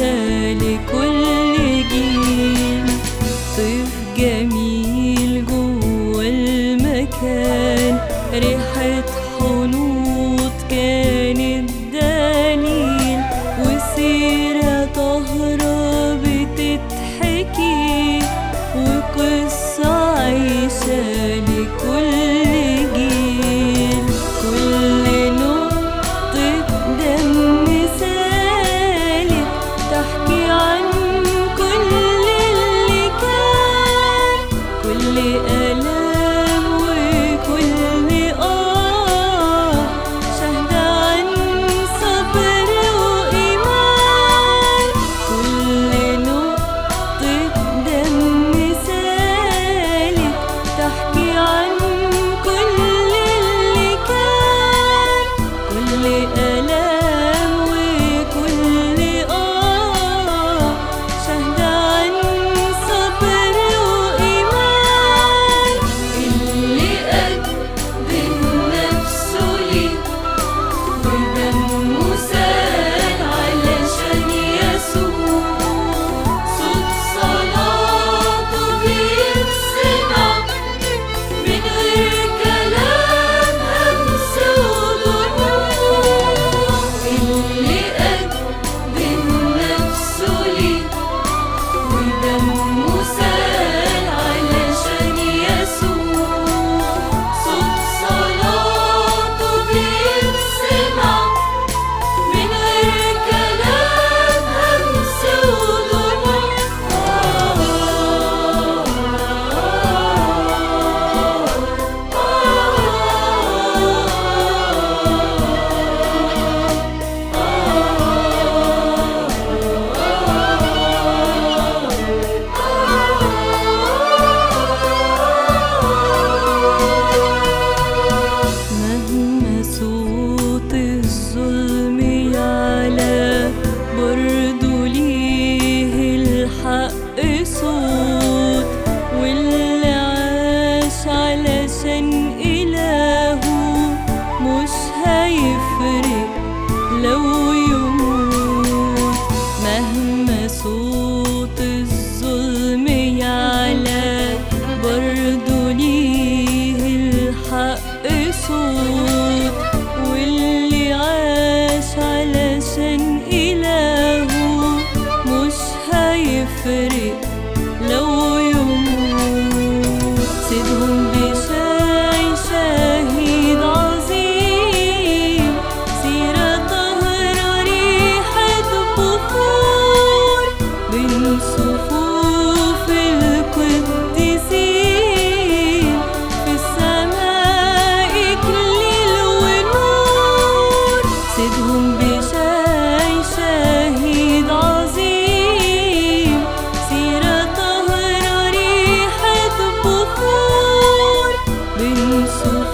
عايشة لكل جيل. طيف جميل جوا المكان، ريحة حنوط كانت دليل، وسيرة طاهرة بتتحكي، وقصة عايشة لكل جيل. كل نقطة دم سالت تحكي عن كل اللي كان، كل ألم وكل شهد عن صبر وإيمان. كل نقطة دم سالت تحكي عن كل اللي كان، كل ألم وكل شهد عن صبر وإيمان. اللي قدم نفسه ليك ودمه سال علشان يسوع، صوت صلاته بيتسمع من غير كلام همس ودموع. اللي قدم نفسه ليك ودمه سال علشان يسوع، صوت صلاته بيتسمع من غير كلام همس ودموع. مهما صوت الظلم يعلى، برضو ليه الحق صوت، واللي عاش علشان إلهه مش هيفرق لو يموت. مهما صوت الظلم يعلى، برضو ليه الحق صوت، واللي عاش علشان إلهه مش هيفرق لو يموت. سيدهم بشاي شهيد عظيم، سيرة طاهرة ريحة بخور، بين صفوف القديسين في السماء إكليل ونور. سيدهم بشاي شهيد عظيم، سيرة طاهرة ريحة بخور، بين صفوف